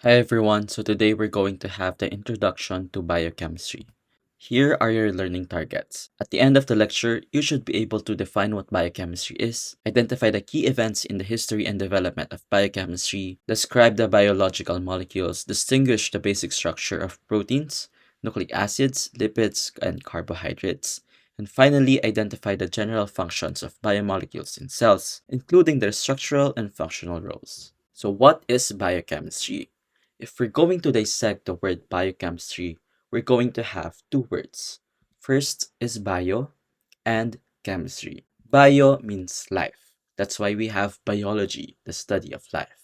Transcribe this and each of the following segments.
Hi everyone, so today we're going to have the introduction to biochemistry. Here are your learning targets. At the end of the lecture, you should be able to define what biochemistry is, identify the key events in the history and development of biochemistry, describe the biological molecules, distinguish the basic structure of proteins, nucleic acids, lipids, and carbohydrates, and finally identify the general functions of biomolecules in cells, including their structural and functional roles. So what is biochemistry? If we're going to dissect the word biochemistry, we're going to have two words. First is bio and chemistry. Bio means life. That's why we have biology, the study of life.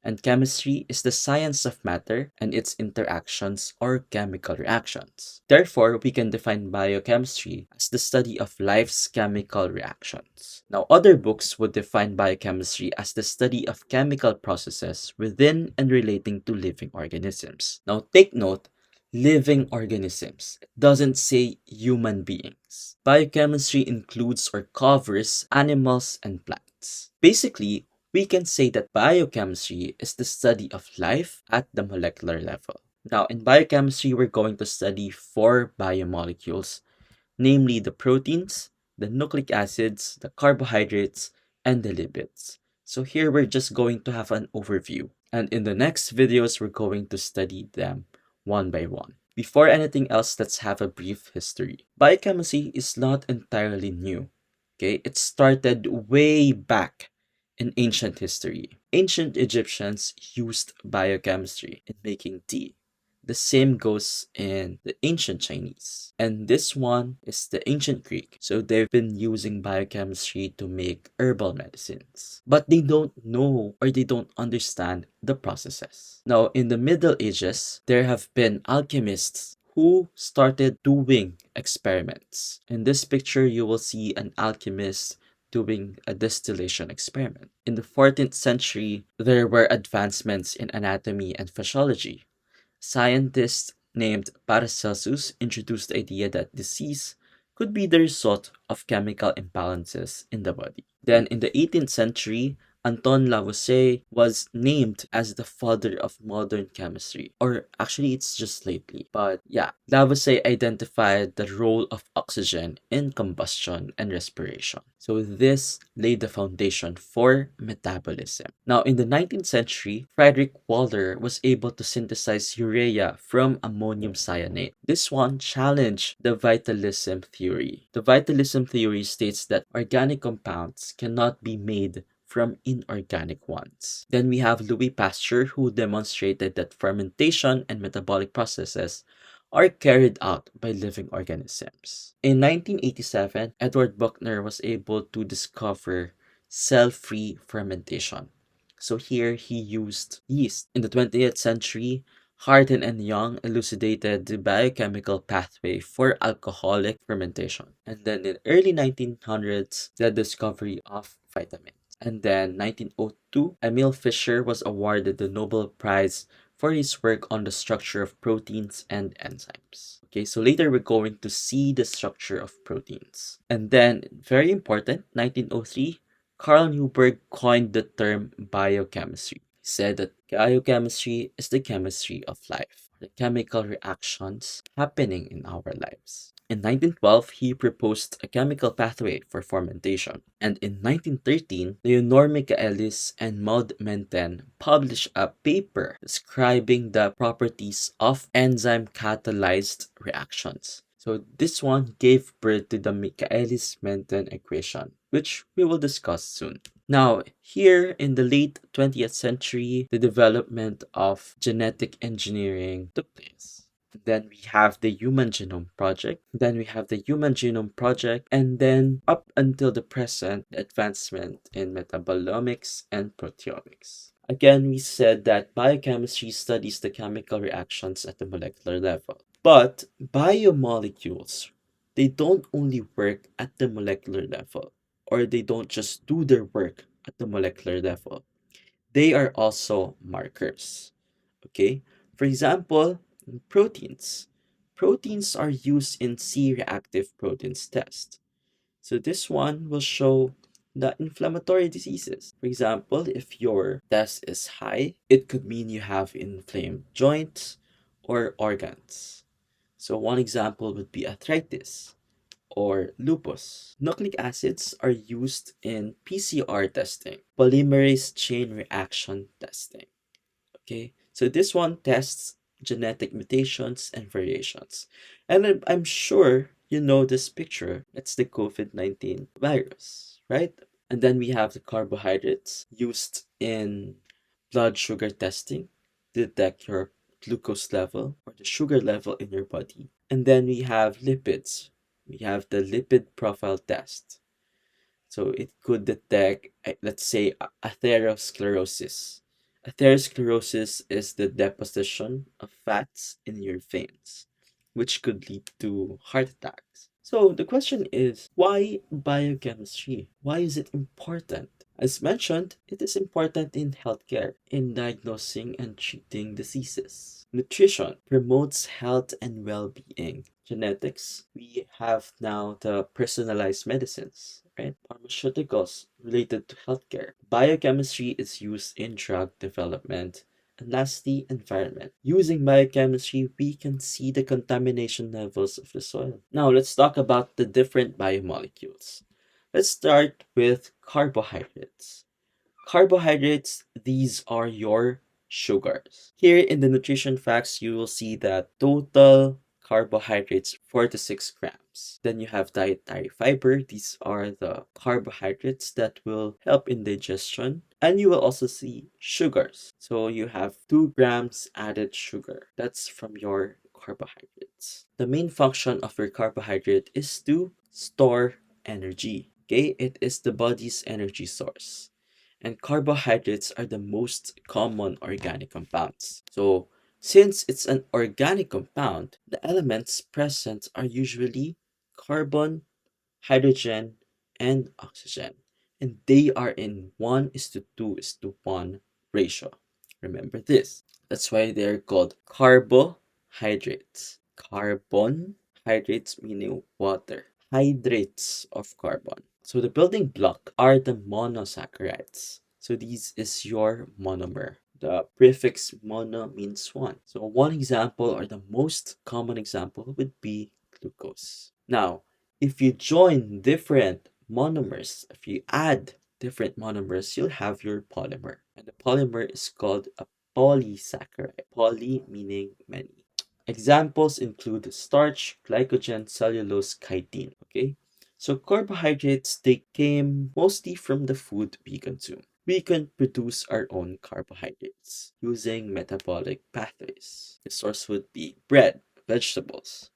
And chemistry is the science of matter and its interactions or chemical reactions. Therefore, we can define biochemistry as the study of life's chemical reactions. Now, other books would define biochemistry as the study of chemical processes within and relating to living organisms. Now, take note, living organisms. It doesn't say human beings. Biochemistry includes or covers animals and plants. Basically, we can say that biochemistry is the study of life at the molecular level. Now, in biochemistry, we're going to study four biomolecules, namely the proteins, the nucleic acids, the carbohydrates, and the lipids. So here we're just going to have an overview. And in the next videos, we're going to study them one by one. Before anything else, let's have a brief history. Biochemistry is not entirely new. Okay, it started way back in ancient history. Ancient Egyptians used biochemistry in making tea. The same goes in the ancient Chinese. And this one is the ancient Greek. So they've been using biochemistry to make herbal medicines. But they don't know or they don't understand the processes. Now, in the Middle Ages, there have been alchemists who started doing experiments. In this picture, you will see an alchemist doing a distillation experiment. In the 14th century, there were advancements in anatomy and physiology. Scientists named Paracelsus introduced the idea that disease could be the result of chemical imbalances in the body. Then in the 18th century, Anton Lavoisier was named as the father of modern chemistry. Or actually, it's just lately. But yeah, Lavoisier identified the role of oxygen in combustion and respiration. So this laid the foundation for metabolism. Now, in the 19th century, Frederick Waller was able to synthesize urea from ammonium cyanate. This one challenged the vitalism theory. The vitalism theory states that organic compounds cannot be made from inorganic ones. Then we have Louis Pasteur, who demonstrated that fermentation and metabolic processes are carried out by living organisms. In 1987, Edward Buchner was able to discover cell-free fermentation. So here he used yeast. In the 20th century, Harden and Young elucidated the biochemical pathway for alcoholic fermentation. And then in early 1900s, the discovery of vitamins. And then 1902, Emil Fischer was awarded the Nobel Prize for his work on the structure of proteins and enzymes. Okay, so later we're going to see the structure of proteins. And then, very important, 1903, Carl Newberg coined the term biochemistry. He said that biochemistry is the chemistry of life, the chemical reactions happening in our lives. In 1912, he proposed a chemical pathway for fermentation. And in 1913, Leonor Michaelis and Maud Menten published a paper describing the properties of enzyme-catalyzed reactions. So this one gave birth to the Michaelis-Menten equation, which we will discuss soon. Now, here in the late 20th century, the development of genetic engineering took place. Then we have the Human Genome Project. And then up until the present, the advancement in metabolomics and proteomics. Again, we said that biochemistry studies the chemical reactions at the molecular level. But biomolecules, they don't only work at the molecular level, or they don't just do their work at the molecular level. They are also markers. Okay? For example, proteins. Proteins are used in C-reactive proteins test. So this one will show the inflammatory diseases. For example, if your test is high, it could mean you have inflamed joints or organs. So one example would be arthritis or lupus. Nucleic acids are used in PCR testing, polymerase chain reaction testing. Okay, so this one tests genetic mutations and variations. And I'm sure you know this picture. It's the COVID-19 virus, right? And then we have the carbohydrates used in blood sugar testing to detect your glucose level or the sugar level in your body. And then we have lipids. We have the lipid profile test. So it could detect, let's say, atherosclerosis. Atherosclerosis is the deposition of fats in your veins, which could lead to heart attacks. So the question is, why biochemistry? Why is it important? As mentioned, it is important in healthcare, in diagnosing and treating diseases. Nutrition promotes health and well being. Genetics, we have now the personalized medicines, right? Pharmaceuticals related to healthcare. Biochemistry is used in drug development. And lastly, environment. Using biochemistry, we can see the contamination levels of the soil. Now, let's talk about the different biomolecules. Let's start with carbohydrates. Carbohydrates, these are your sugars. Here in the nutrition facts, you will see that total carbohydrates 4 to 6 grams. Then you have dietary fiber. These are the carbohydrates that will help in digestion. And you will also see sugars. So you have 2 grams added sugar. That's from your carbohydrates. The main function of your carbohydrate is to store energy. Okay, it is the body's energy source. And carbohydrates are the most common organic compounds. So, since it's an organic compound, the elements present are usually carbon, hydrogen, and oxygen. And they are in 1 is to 2 is to 1 ratio. Remember this. That's why they're called carbohydrates. Carbon hydrates meaning water. Hydrates of carbon. So the building block are the monosaccharides. So this is your monomer. The prefix mono means one. So one example or the most common example would be glucose. Now, if you join different monomers, if you add different monomers, you'll have your polymer. And the polymer is called a polysaccharide. Poly meaning many. Examples include starch, glycogen, cellulose, chitin. Okay? So carbohydrates, they came mostly from the food we consume. We can produce our own carbohydrates using metabolic pathways. The source would be bread, vegetables,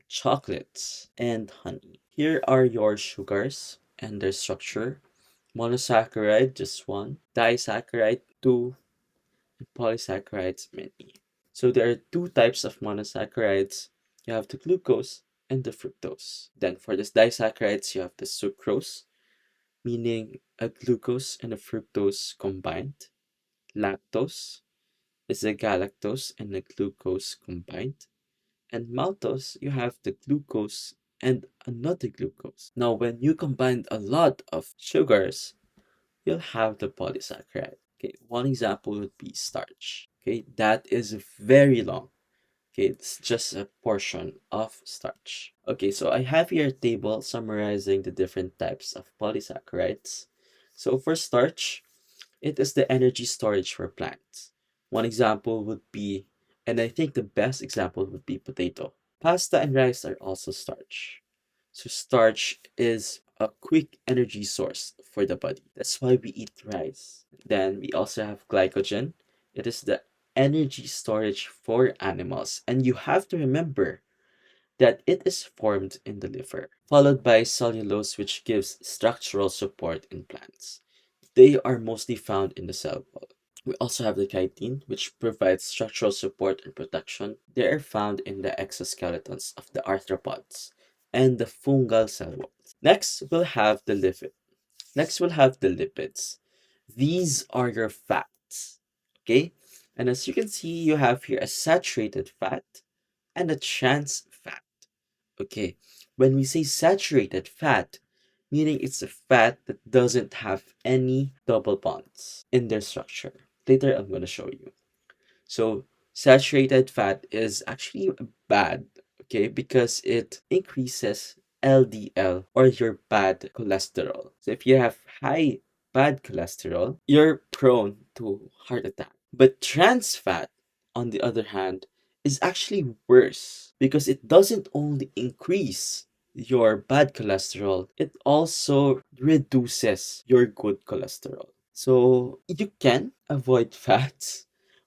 chocolates, and honey. Here are your sugars and their structure. Monosaccharide, just one. Disaccharide, two. And polysaccharides, many. So there are two types of monosaccharides. You have the glucose and the fructose. Then for the disaccharides, you have the sucrose, meaning a glucose and a fructose combined. Lactose is a galactose and a glucose combined. And maltose, you have the glucose and another glucose. Now, when you combine a lot of sugars, you'll have the polysaccharide. Okay, one example would be starch. Okay, that is very long. Okay, it's just a portion of starch. Okay, so I have here a table summarizing the different types of polysaccharides. So for starch, it is the energy storage for plants. One example would be, and I think the best example would be potato. Pasta and rice are also starch. So starch is a quick energy source for the body. That's why we eat rice. Then we also have glycogen. It is the energy storage for animals. And you have to remember that it is formed in the liver, followed by cellulose, which gives structural support in plants. They are mostly found in the cell wall. We also have the chitin, which provides structural support and protection. They are found in the exoskeletons of the arthropods and the fungal cell walls. Next, we'll have the lipid. Next, we'll have the lipids. These are your fats. Okay? And as you can see, you have here a saturated fat and a trans fat. Okay, when we say saturated fat, meaning it's a fat that doesn't have any double bonds in their structure. Later, I'm going to show you. So, saturated fat is actually bad, okay, because it increases LDL or your bad cholesterol. So, if you have high bad cholesterol, you're prone to heart attack. But trans fat, on the other hand, is actually worse because it doesn't only increase your bad cholesterol, it also reduces your good cholesterol. So you can avoid fats,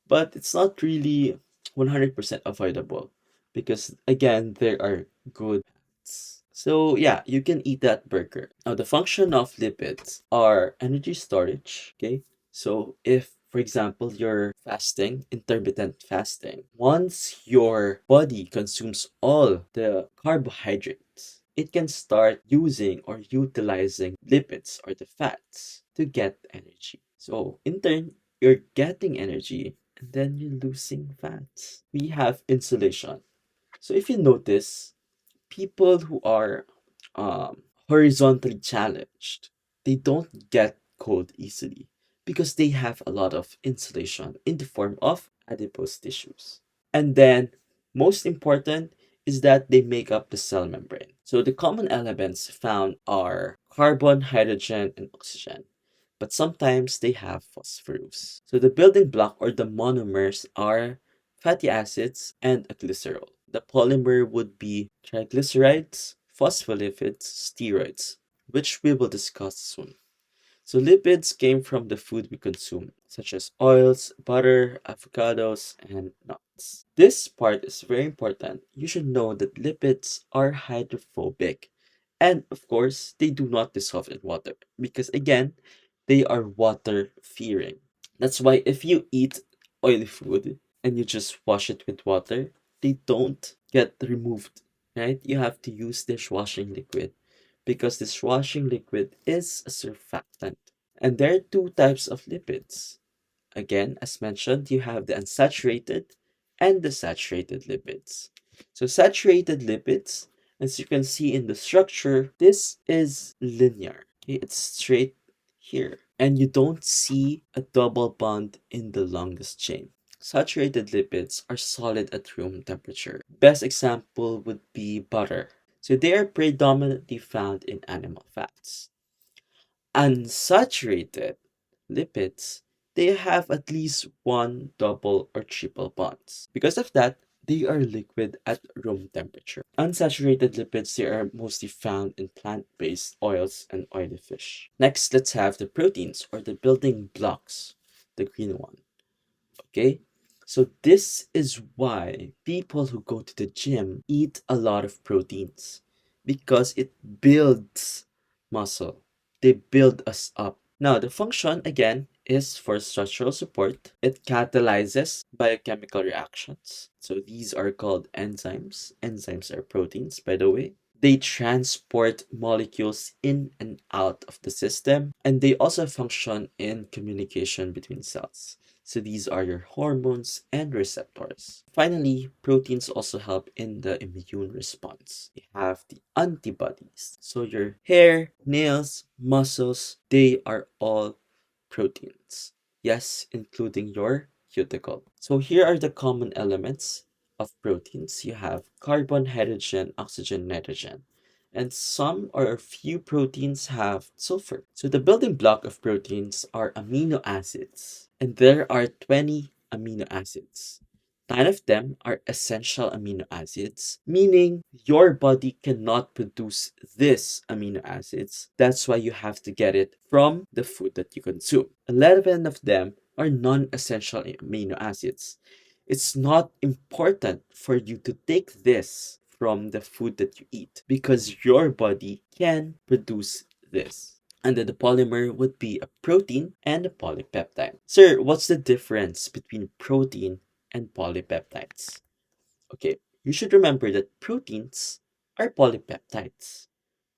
but it's not really 100% avoidable because, again, there are good fats. So yeah, you can eat that burger. Now, the function of lipids are energy storage, okay? So if, for example, you're fasting, intermittent fasting, once your body consumes all the carbohydrates, it can start using or utilizing lipids or the fats to get energy. So in turn, you're getting energy and then you're losing fats. We have insulation. So if you notice, people who are horizontally challenged, they don't get cold easily because they have a lot of insulation in the form of adipose tissues. And then, most important is that they make up the cell membrane. So the common elements found are carbon, hydrogen, and oxygen, but sometimes they have phosphorus. So the building block or the monomers are fatty acids and a glycerol. The polymer would be triglycerides, phospholipids, steroids, which we will discuss soon. So lipids came from the food we consume, such as oils, butter, avocados, and nuts. This part is very important. You should know that lipids are hydrophobic. And of course, they do not dissolve in water because, again, they are water fearing. That's why if you eat oily food and you just wash it with water, they don't get removed, right? You have to use dishwashing liquid because dishwashing liquid is a surfactant. And there are two types of lipids. Again, as mentioned, you have the unsaturated and the saturated lipids. So saturated lipids, as you can see in the structure, this is linear. Okay? It's straight here. And you don't see a double bond in the longest chain. Saturated lipids are solid at room temperature. Best example would be butter. So they are predominantly found in animal fats. Unsaturated lipids, they have at least one double or triple bonds. Because of that, they are liquid at room temperature. Unsaturated lipids, they are mostly found in plant-based oils and oily fish. Next, let's have the proteins or the building blocks, the green one. Okay? So this is why people who go to the gym eat a lot of proteins because it builds muscle. They build us up. Now, the function again is for structural support. It catalyzes biochemical reactions. So these are called enzymes. Enzymes are proteins, by the way. They transport molecules in and out of the system, and they also function in communication between cells. So these are your hormones and receptors. Finally, proteins also help in the immune response. You have the antibodies. So your hair, nails, muscles, they are all proteins. Yes, including your cuticle. So here are the common elements of proteins. You have carbon, hydrogen, oxygen, nitrogen. And some or a few proteins have sulfur. So the building block of proteins are amino acids. And there are 20 amino acids. 9 of them are essential amino acids, meaning your body cannot produce these amino acids. That's why you have to get it from the food that you consume. 11 of them are non-essential amino acids. It's not important for you to take this from the food that you eat because your body can produce this. And then the polymer would be a protein and a polypeptide. Sir, what's the difference between protein and polypeptides? Okay, you should remember that proteins are polypeptides,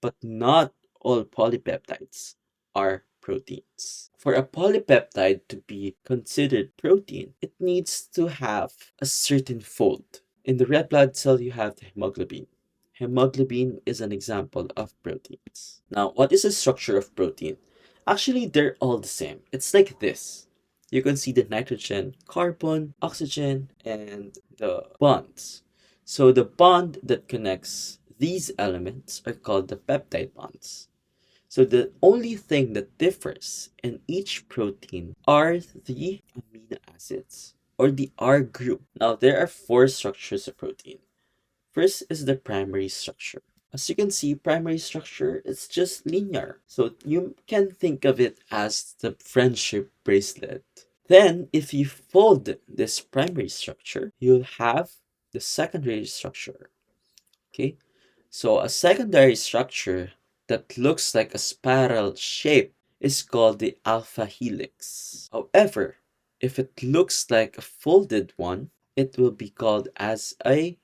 but not all polypeptides are proteins. For a polypeptide to be considered protein, it needs to have a certain fold. In the red blood cell, you have the hemoglobin. hemoglobin is an example of proteins. Now, what is the structure of protein? Actually, they're all the same. It's like this. You can see the nitrogen, carbon, oxygen, and the bonds. So the bond that connects these elements are called the peptide bonds. So the only thing that differs in each protein are the amino acids or the R group. Now there are four structures of protein. First is the primary structure. As you can see, primary structure is just linear. So you can think of it as the friendship bracelet. Then if you fold this primary structure, you'll have the secondary structure. Okay? So a secondary structure that looks like a spiral shape is called the alpha helix. However, if it looks like a folded one, it will be called as a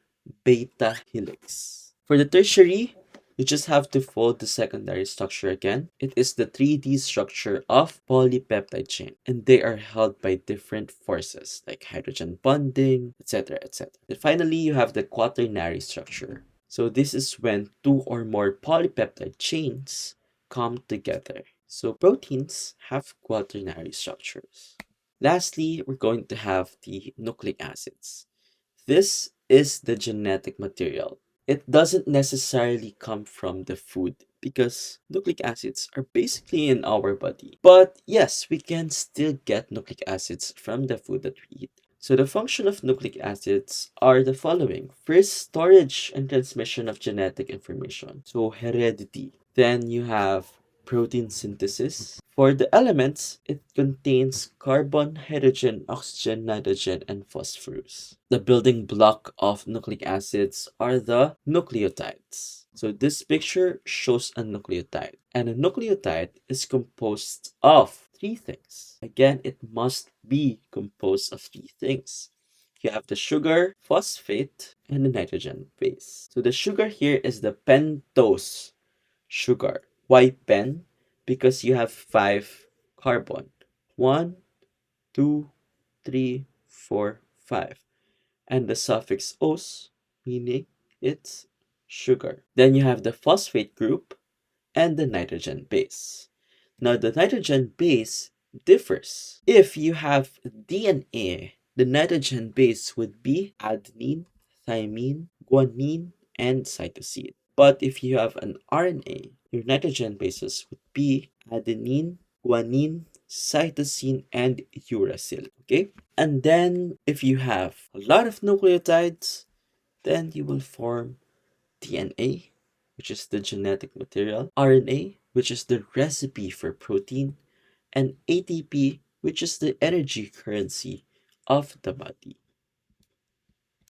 beta helix. For the tertiary, you just have to fold the secondary structure again. It is the 3D structure of polypeptide chain, and they are held by different forces like hydrogen bonding, etc., etc. And finally, you have the quaternary structure. So this is when two or more polypeptide chains come together. So proteins have quaternary structures. Lastly, we're going to have the nucleic acids. This is the genetic material. It doesn't necessarily come from the food because nucleic acids are basically in our body. But yes, we can still get nucleic acids from the food that we eat. So the function of nucleic acids are the following. First, storage and transmission of genetic information. So heredity. Then you have protein synthesis. For the elements, it contains carbon, hydrogen, oxygen, nitrogen, and phosphorus. The building block of nucleic acids are the nucleotides. So this picture shows a nucleotide. And a nucleotide is composed of three things. Again, it must be composed of three things. You have the sugar, phosphate, and the nitrogen base. So the sugar here is the pentose sugar. Why pen? Because you have 5 carbon. 1, 2, 3, 4, 5. And the suffix "-os", meaning it's sugar. Then you have the phosphate group and the nitrogen base. Now the nitrogen base differs. If you have DNA, the nitrogen base would be adenine, thymine, guanine, and cytosine. But if you have an RNA, your nitrogen bases would be adenine, guanine, cytosine, and uracil. Okay? And then if you have a lot of nucleotides, then you will form DNA, which is the genetic material, RNA, which is the recipe for protein, and ATP, which is the energy currency of the body.